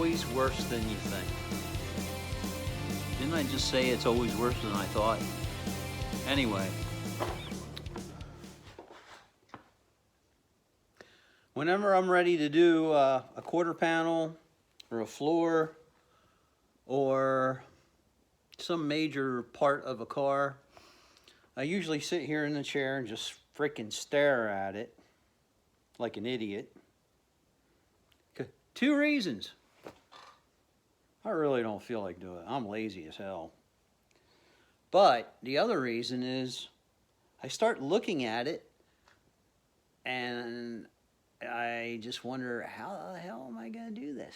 always worse than you think. Didn't I just say it's always worse than I thought? Anyway. Whenever I'm ready to do a quarter panel or a floor or some major part of a car, I usually sit here in the chair and just freaking stare at it like an idiot. Two reasons. I really don't feel like doing it. I'm lazy as hell. But the other reason is I start looking at it and I just wonder, how the hell am I going to do this?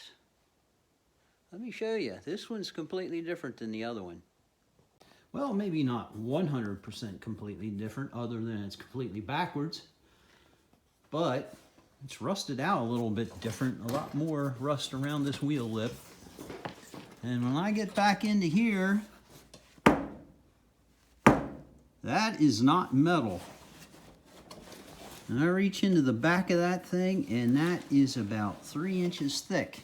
Let me show you. This one's completely different than the other one. Well, maybe not 100% completely different, other than it's completely backwards. But it's rusted out a little bit different, a lot more rust around this wheel lip. And when I get back into here, that is not metal. And I reach into the back of that thing, and that is about 3 inches thick.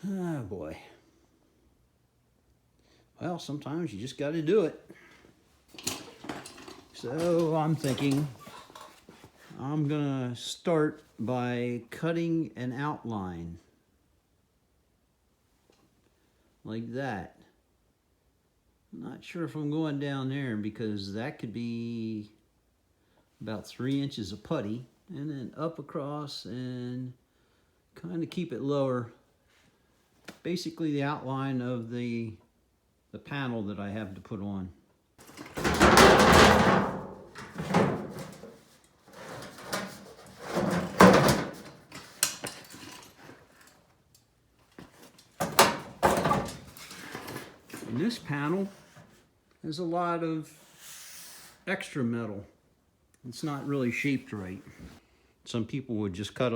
Oh boy. Well, sometimes you just got to do it. So I'm thinking I'm gonna start by cutting an outline like that. I'm not sure if I'm going down there because that could be about 3 inches of putty, and then up across and kind of keep it lower. Basically the outline of the panel that I have to put on. And this panel has a lot of extra metal. It's not really shaped right. Some people would just cut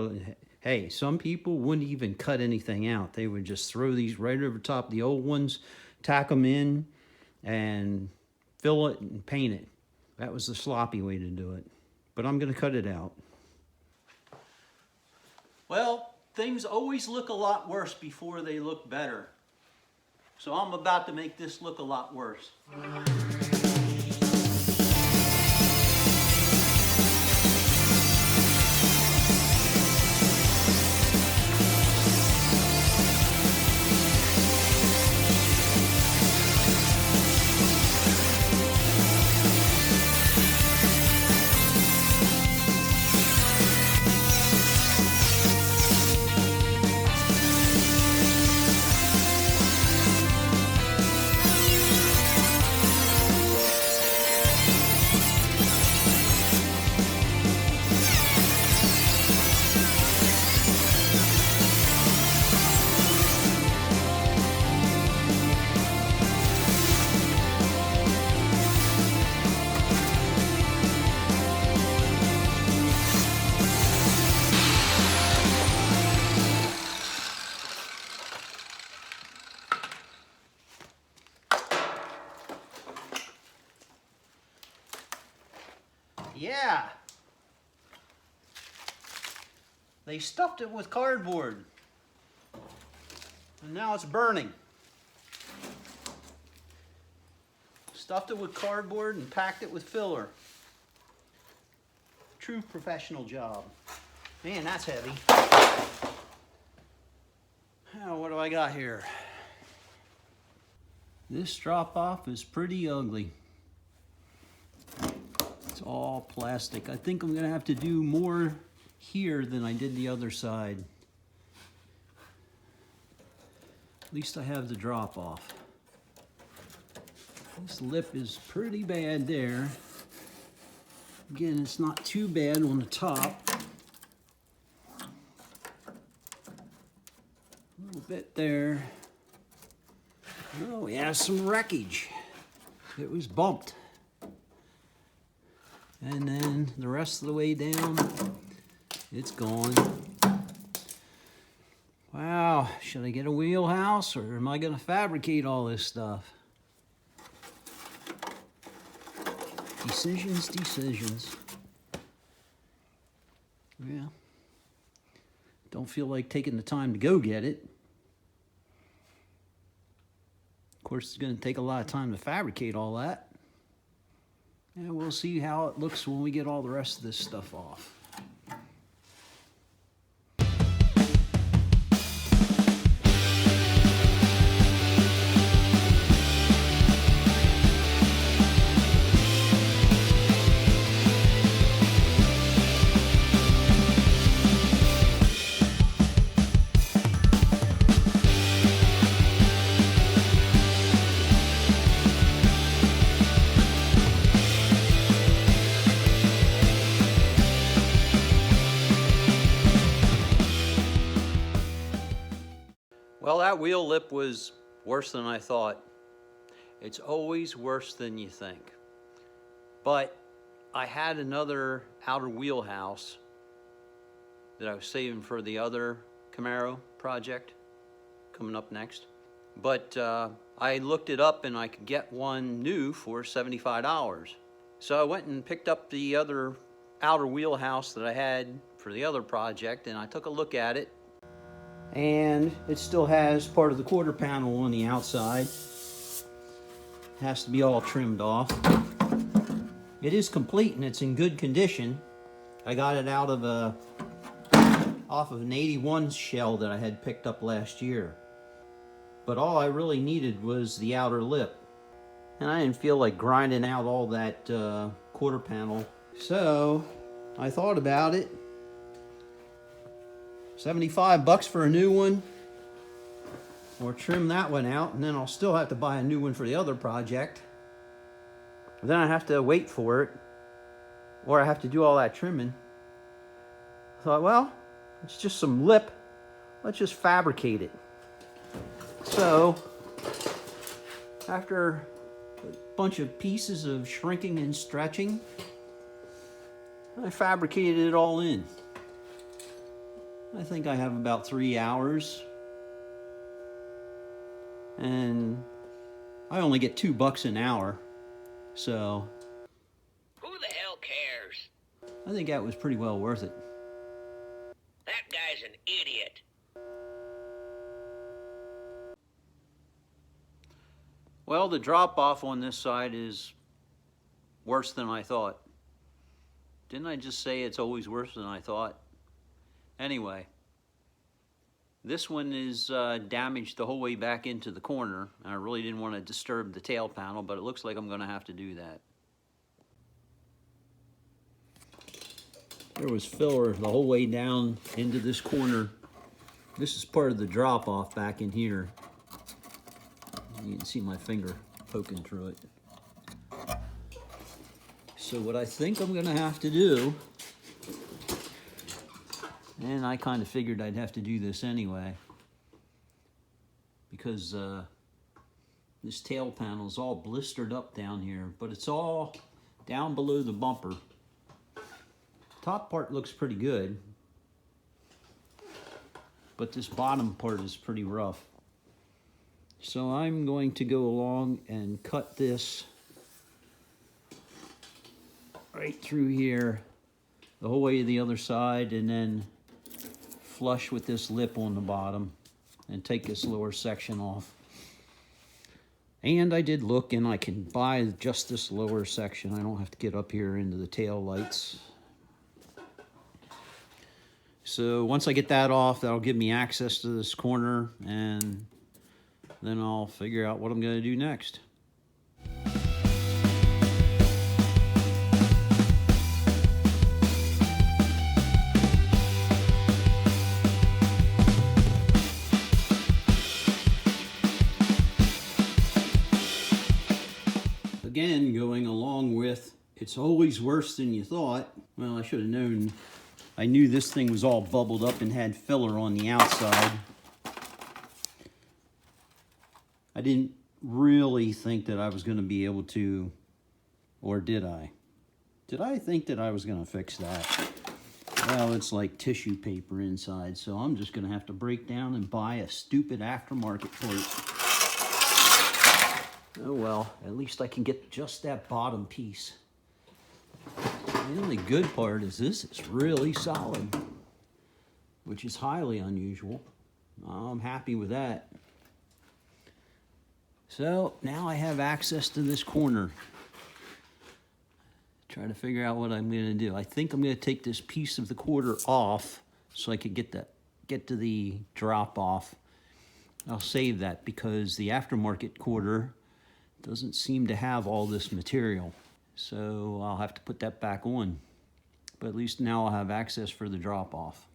hey, some people wouldn't even cut anything out. They would just throw these right over top of the old ones, tack them in, and fill it and paint it. That was the sloppy way to do it. But I'm going to cut it out. Well, things always look a lot worse before they look better. So I'm about to make this look a lot worse. Yeah, they stuffed it with cardboard, and now it's burning. Stuffed it with cardboard and packed it with filler. True professional job. Man, that's heavy. Now, what do I got here? This drop off is pretty ugly. It's all plastic. I think I'm gonna have to do more here than I did the other side. At least I have the drop off. This lip is pretty bad there. Again, it's not too bad on the top. A little bit there. Oh, we have some wreckage. It was bumped. And then the rest of the way down, it's gone. Wow, should I get a wheelhouse or am I gonna fabricate all this stuff? Decisions. Yeah, don't feel like taking the time to go get it. Of course, it's going to take a lot of time to fabricate all that. And we'll see how it looks when we get all the rest of this stuff off. Well, that wheel lip was worse than I thought. It's always worse than you think. But I had another outer wheelhouse that I was saving for the other Camaro project coming up next. But I looked it up and I could get one new for $75. So I went and picked up the other outer wheelhouse that I had for the other project, and I took a look at it. And it still has part of the quarter panel on the outside. Has to be all trimmed off. It is complete and it's in good condition. I got it out of off of an 81 shell that I had picked up last year. But all I really needed was the outer lip. And I didn't feel like grinding out all that quarter panel. So I thought about it. $75 for a new one, or trim that one out, and then I'll still have to buy a new one for the other project. Then I have to wait for it, or I have to do all that trimming. I thought, well, it's just some lip. Let's just fabricate it. So, after a bunch of pieces of shrinking and stretching, I fabricated it all in. I think I have about 3 hours, and I only get $2 an hour, so who the hell cares? I think that was pretty well worth it. That guy's an idiot. Well, the drop off on this side is worse than I thought. Didn't I just say it's always worse than I thought? Anyway, this one is damaged the whole way back into the corner. I really didn't want to disturb the tail panel, but it looks like I'm going to have to do that. There was filler the whole way down into this corner. This is part of the drop off back in here. You can see my finger poking through it. So what I think I'm going to have to do, and I kind of figured I'd have to do this anyway, because this tail panel is all blistered up down here, but it's all down below the bumper. Top part looks pretty good, but this bottom part is pretty rough. So I'm going to go along and cut this right through here, the whole way to the other side, and then flush with this lip on the bottom and take this lower section off. And I did look, and I can buy just this lower section. I don't have to get up here into the tail lights. So once I get that off, that'll give me access to this corner, and then I'll figure out what I'm going to do next. Again, going along with, it's always worse than you thought. Well, I should have known. I knew this thing was all bubbled up and had filler on the outside. I didn't really think that I was going to be able to, or did I? Did I think that I was going to fix that? Well, it's like tissue paper inside, so I'm just going to have to break down and buy a stupid aftermarket part. Oh well, at least I can get just that bottom piece. The only good part is this is really solid. which is highly unusual. I'm happy with that. So now I have access to this corner. Try to figure out what I'm gonna do. I think I'm gonna take this piece of the quarter off so I could get to the drop off. I'll save that because the aftermarket quarter doesn't seem to have all this material. So I'll have to put that back on. But at least now I'll have access for the drop off.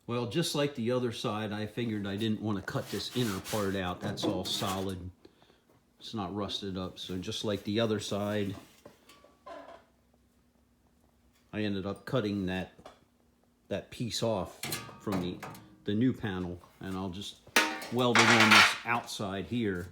Well, just like the other side, I figured I didn't want to cut this inner part out. That's all solid. It's not rusted up. So just like the other side, I ended up cutting that piece off from the new panel, and I'll just weld it on this outside here.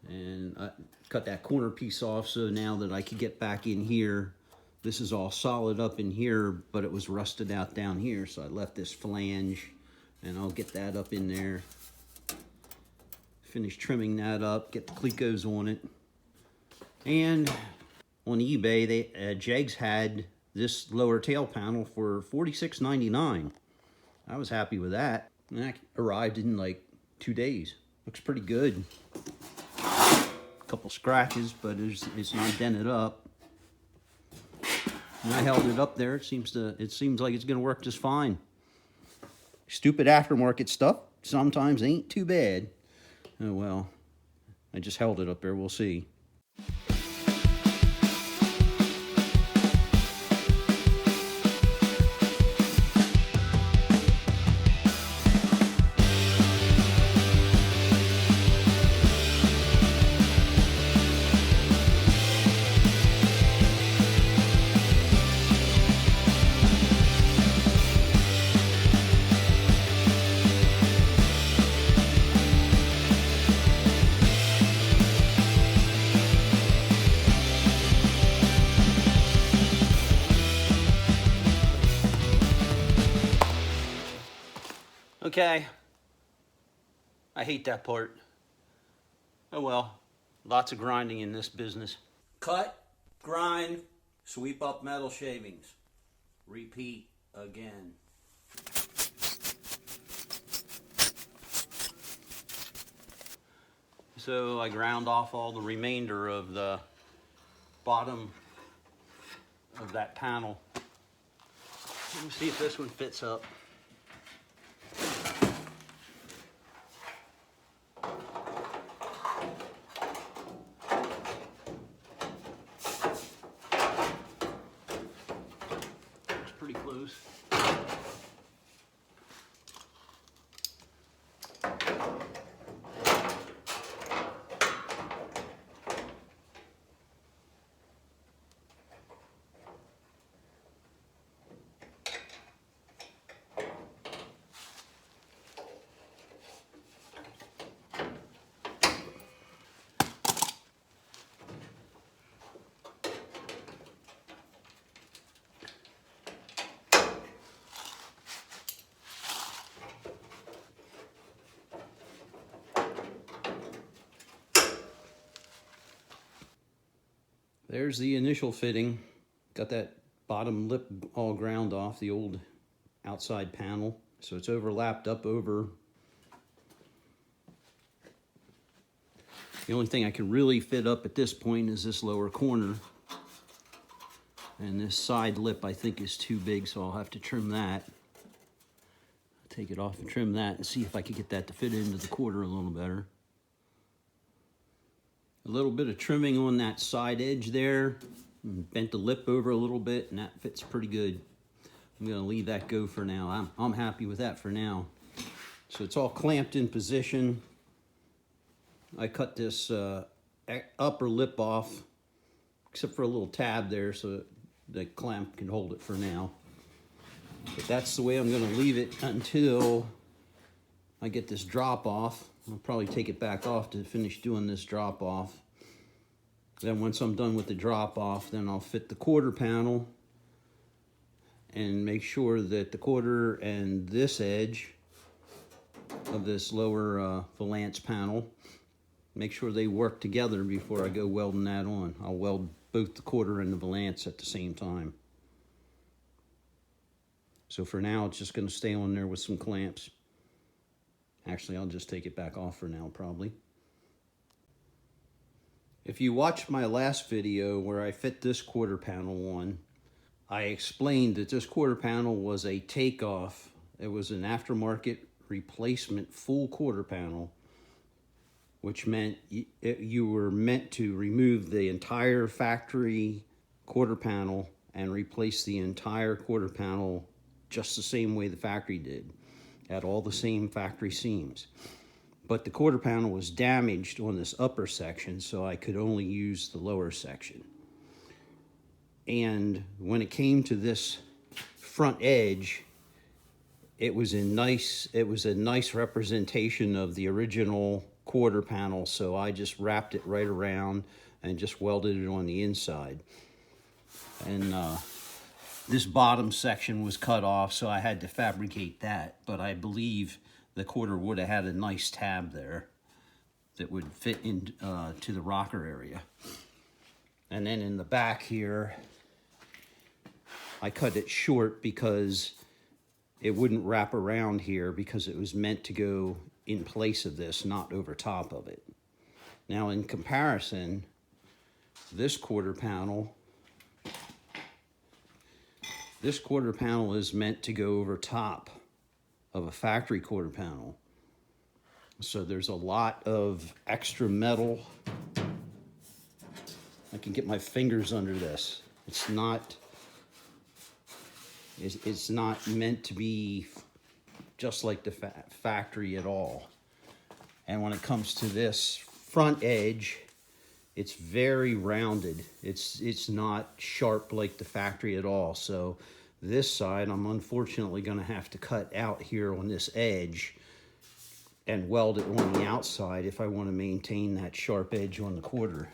And I cut that corner piece off so now that I could get back in here. This is all solid up in here, but it was rusted out down here, so I left this flange, and I'll get that up in there. Finish trimming that up, get the clecos on it. And on eBay, Jegs had this lower tail panel for $46.99. I was happy with that. And that arrived in like 2 days. Looks pretty good. Couple scratches, but it's not dented up. And I held it up there. It seems like it's gonna work just fine. Stupid aftermarket stuff sometimes ain't too bad. Oh well, I just held it up there. We'll see. Okay, I hate that part. Oh well, lots of grinding in this business. Cut, grind, sweep up metal shavings. Repeat again. So I ground off all the remainder of the bottom of that panel. Let me see if this one fits up. Pretty close. There's the initial fitting. Got that bottom lip all ground off, the old outside panel. So it's overlapped up over. The only thing I can really fit up at this point is this lower corner. And this side lip I think is too big, so I'll have to trim that. Take it off and trim that and see if I can get that to fit into the quarter a little better. A little bit of trimming on that side edge there, and bent the lip over a little bit, and that fits pretty good. I'm gonna leave that go for now. I'm happy with that for now. So it's all clamped in position. I cut this upper lip off, except for a little tab there, so the clamp can hold it for now. But that's the way I'm gonna leave it until I get this drop off. I'll probably take it back off to finish doing this drop off. Then once I'm done with the drop off, then I'll fit the quarter panel and make sure that the quarter and this edge of this lower valance panel, make sure they work together before I go welding that on. I'll weld both the quarter and the valance at the same time. So for now, it's just going to stay on there with some clamps. Actually, I'll just take it back off for now, probably. If you watched my last video where I fit this quarter panel on, I explained that this quarter panel was a takeoff. It was an aftermarket replacement full quarter panel, which meant you were meant to remove the entire factory quarter panel and replace the entire quarter panel just the same way the factory did, at all the same factory seams. But the quarter panel was damaged on this upper section, so I could only use the lower section. And when it came to this front edge, it was a nice representation of the original quarter panel, so I just wrapped it right around and just welded it on the inside. And this bottom section was cut off, so I had to fabricate that, but I believe the quarter would have had a nice tab there that would fit in to the rocker area. And then in the back here, I cut it short because it wouldn't wrap around here, because it was meant to go in place of this, not over top of it. Now in comparison, this quarter panel is meant to go over top of a factory quarter panel. So there's a lot of extra metal. I can get my fingers under this. It's not meant to be just like the factory at all. And when it comes to this front edge, it's very rounded. It's not sharp like the factory at all. So this side, I'm unfortunately going to have to cut out here on this edge and weld it on the outside if I want to maintain that sharp edge on the quarter.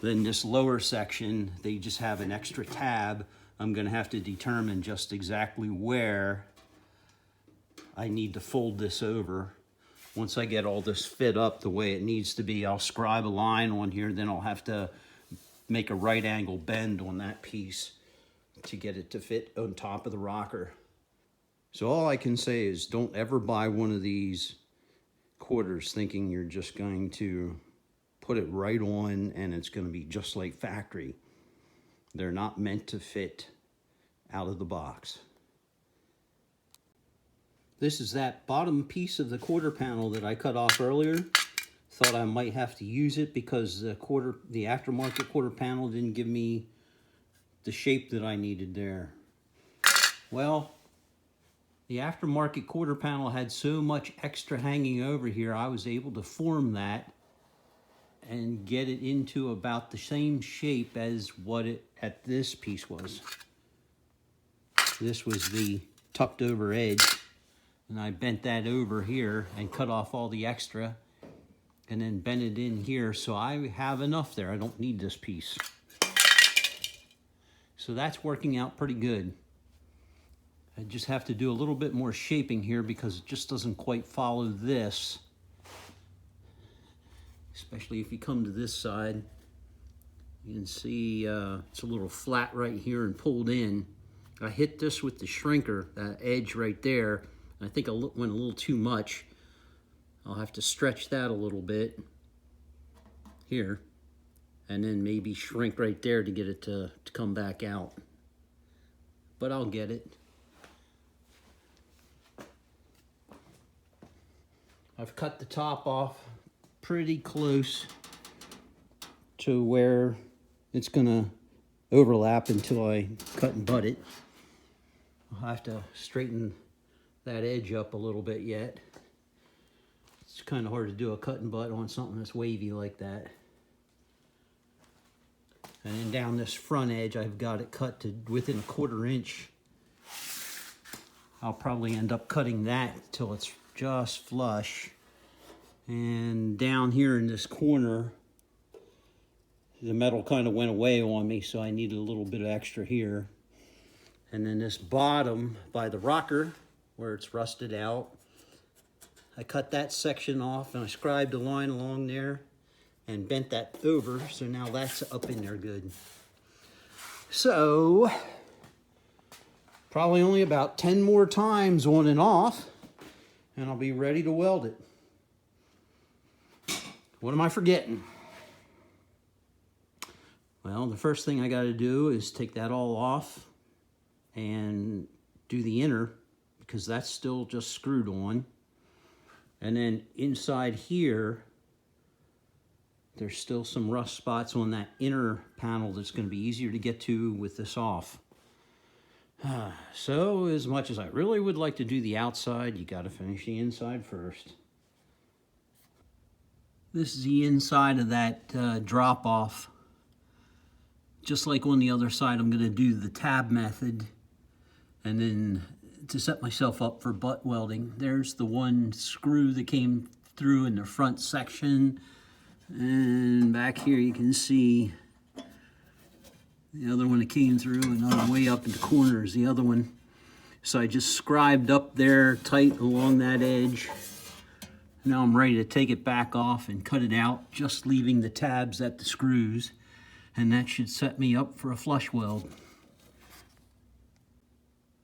Then this lower section, they just have an extra tab. I'm going to have to determine just exactly where I need to fold this over. Once I get all this fit up the way it needs to be, I'll scribe a line on here, then I'll have to make a right angle bend on that piece to get it to fit on top of the rocker. So all I can say is don't ever buy one of these quarters thinking you're just going to put it right on and it's going to be just like factory. They're not meant to fit out of the box. This is that bottom piece of the quarter panel that I cut off earlier. Thought I might have to use it because the aftermarket quarter panel didn't give me the shape that I needed there. Well, the aftermarket quarter panel had so much extra hanging over here, I was able to form that and get it into about the same shape as what this piece was. This was the tucked over edge, and I bent that over here and cut off all the extra and then bent it in here, so I have enough there. I don't need this piece. So that's working out pretty good. I just have to do a little bit more shaping here because it just doesn't quite follow this. Especially if you come to this side, you can see it's a little flat right here and pulled in. I hit this with the shrinker, that edge right there. I think I went a little too much. I'll have to stretch that a little bit here, and then maybe shrink right there to get it to come back out. But I'll get it. I've cut the top off pretty close to where it's gonna overlap until I cut and butt it. I'll have to straighten that edge up a little bit yet. It's kind of hard to do a cut and butt on something that's wavy like that. And then down this front edge, I've got it cut to within a 1/4 inch. I'll probably end up cutting that till it's just flush. And down here in this corner, the metal kind of went away on me, so I needed a little bit of extra here. And then this bottom by the rocker, where it's rusted out, I cut that section off and I scribed a line along there and bent that over, so now that's up in there good. So, Probably only about 10 more times on and off, and I'll be ready to weld it. What am I forgetting? Well, the first thing I got to do is take that all off and do the inner, because that's still just screwed on. And then inside here, there's still some rust spots on that inner panel that's going to be easier to get to with this off. So as much as I really would like to do the outside, you got to finish the inside first. This is the inside of that drop off. Just like on the other side, I'm going to do the tab method, and then to set myself up for butt welding. There's the one screw that came through in the front section, and back here you can see the other one that came through, and on the way up in the corner is the other one. So I just scribed up there tight along that edge. Now I'm ready to take it back off and cut it out, just leaving the tabs at the screws, and that should set me up for a flush weld.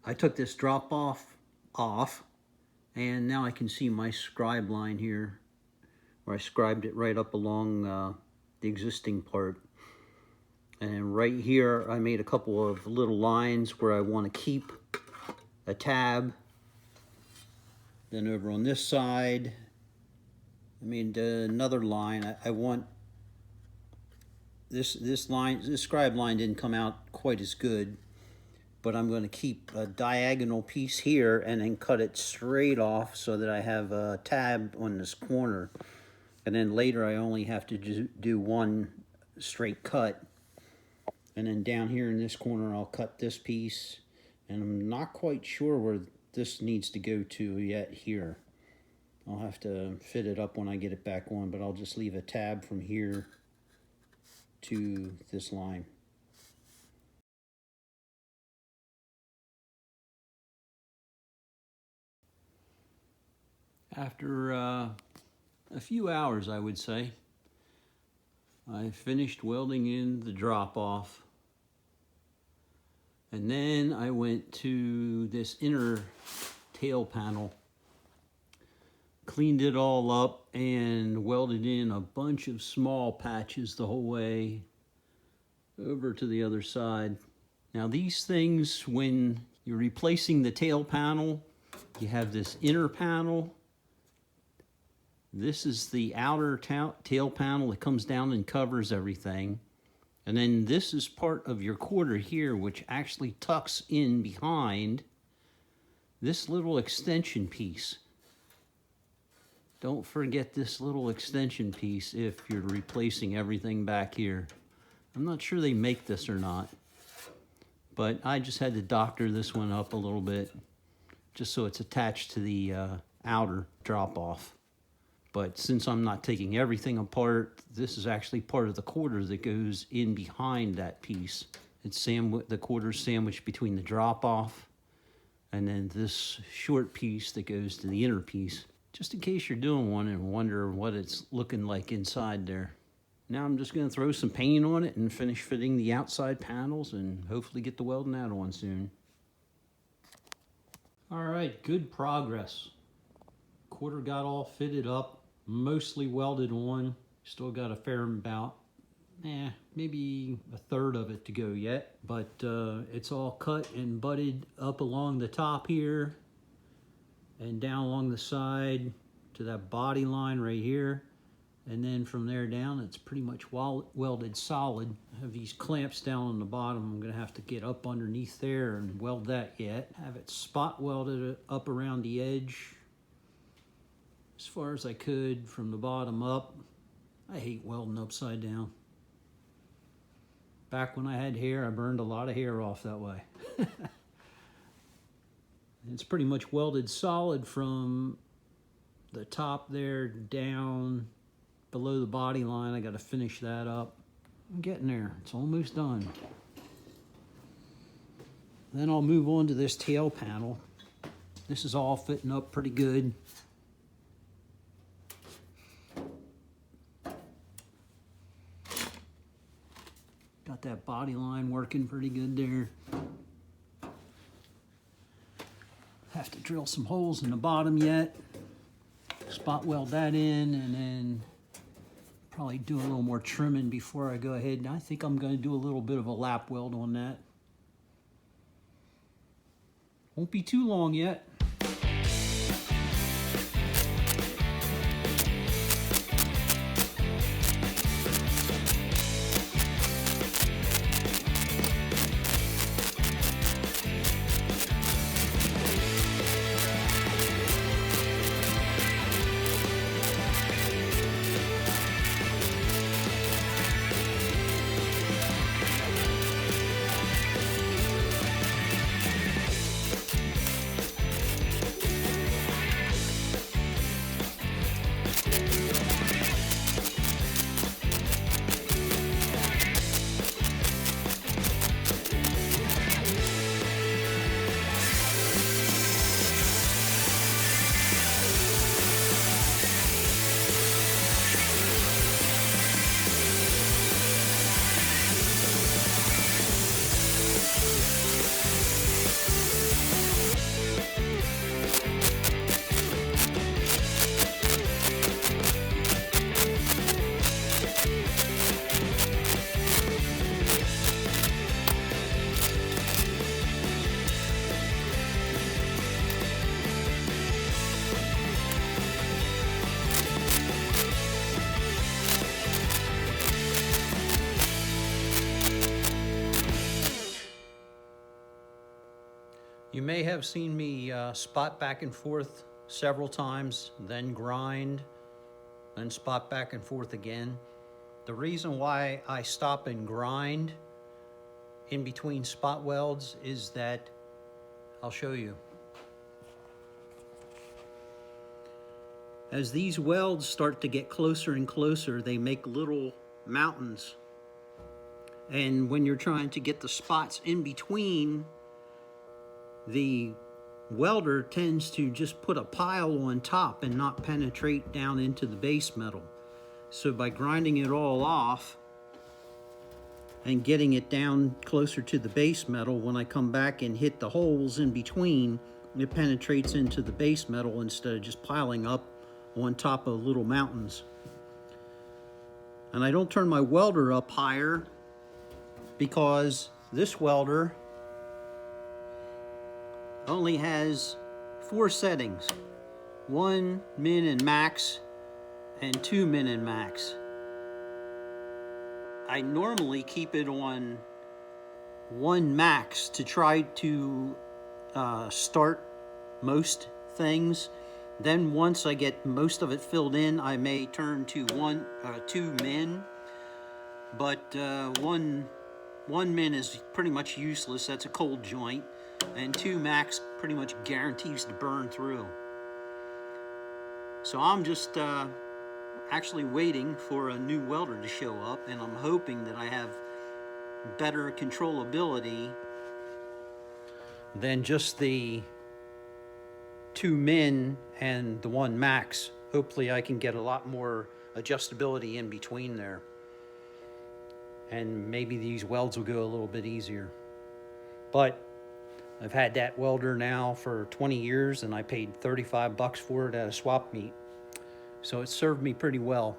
I took this drop off, and now I can see my scribe line here, where I scribed it right up along the existing part. And right here, I made a couple of little lines where I want to keep a tab. Then over on this side, I made another line. I want this scribe line didn't come out quite as good, but I'm going to keep a diagonal piece here and then cut it straight off so that I have a tab on this corner. And then later I only have to do one straight cut. And then down here in this corner I'll cut this piece. And I'm not quite sure where this needs to go to yet here. I'll have to fit it up when I get it back on, but I'll just leave a tab from here to this line. After a few hours, I would say, I finished welding in the drop-off. And then I went to this inner tail panel, cleaned it all up, and welded in a bunch of small patches the whole way over to the other side. Now these things, when you're replacing the tail panel, you have this inner panel. This is the outer tail panel that comes down and covers everything. And then this is part of your quarter here, which actually tucks in behind this little extension piece. Don't forget this little extension piece if you're replacing everything back here. I'm not sure they make this or not, but I just had to doctor this one up a little bit just so it's attached to the outer drop-off. But since I'm not taking everything apart, this is actually part of the quarter that goes in behind that piece. It's the quarter's sandwiched between the drop-off and then this short piece that goes to the inner piece. Just in case you're doing one and wonder what it's looking like inside there. Now I'm just going to throw some paint on it and finish fitting the outside panels and hopefully get the welding out on soon. All right, good progress. Quarter got all fitted up. Mostly welded on. Still got a fair amount, maybe a third of it to go yet, but it's all cut and butted up along the top here and down along the side to that body line right here, and then from there down it's pretty much welded solid. I have these clamps down on the bottom. I'm gonna have to get up underneath there and weld that yet. Have it spot welded up around the edge as far as I could from the bottom up. I hate welding upside down. Back when I had hair, I burned a lot of hair off that way. It's pretty much welded solid from the top there down below the body line. I got to finish that up. I'm getting there. It's almost done. Then I'll move on to this tail panel. This is all fitting up pretty good. Got that body line working pretty good there. have to drill some holes in the bottom yet. Spot weld that in, and then probably do a little more trimming before I go ahead. And I think I'm going to do a little bit of a lap weld on that. Won't be too long yet. You may have seen me spot back and forth several times, then grind, then spot back and forth again. The reason why I stop and grind in between spot welds is that, I'll show you. As these welds start to get closer and closer, they make little mountains. And when you're trying to get the spots in between, the welder tends to just put a pile on top and not penetrate down into the base metal. So by grinding it all off and getting it down closer to the base metal, when I come back and hit the holes in between, it penetrates into the base metal instead of just piling up on top of little mountains. And I don't turn my welder up higher because this welder only has 4 settings: 1 min and max and 2 min and max. I normally keep it on 1 max to try to start most things. Then once I get most of it filled in, I may turn to 2 min, but 1 min is pretty much useless. That's a cold joint. And 2 max pretty much guarantees to burn through. So I'm just actually waiting for a new welder to show up, and I'm hoping that I have better controllability than just the 2 min and the 1 max. Hopefully I can get a lot more adjustability in between there, and maybe these welds will go a little bit easier. But I've had that welder now for 20 years, and I paid 35 bucks for it at a swap meet. So it served me pretty well.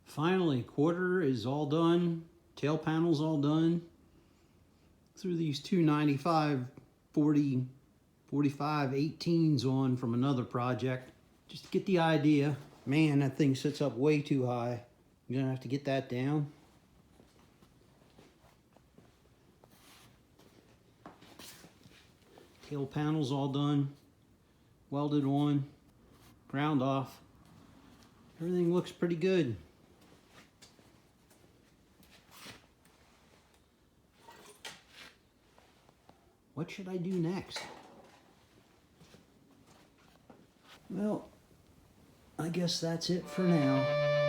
Finally, quarter is all done. Tail panel's all done. Threw these 295 40 45 18s on from another project just to get the idea. Man, that thing sits up way too high. You're gonna have to get that down. Tail panel's all done, welded on, ground off. Everything looks pretty good. What should I do next? Well, I guess that's it for now.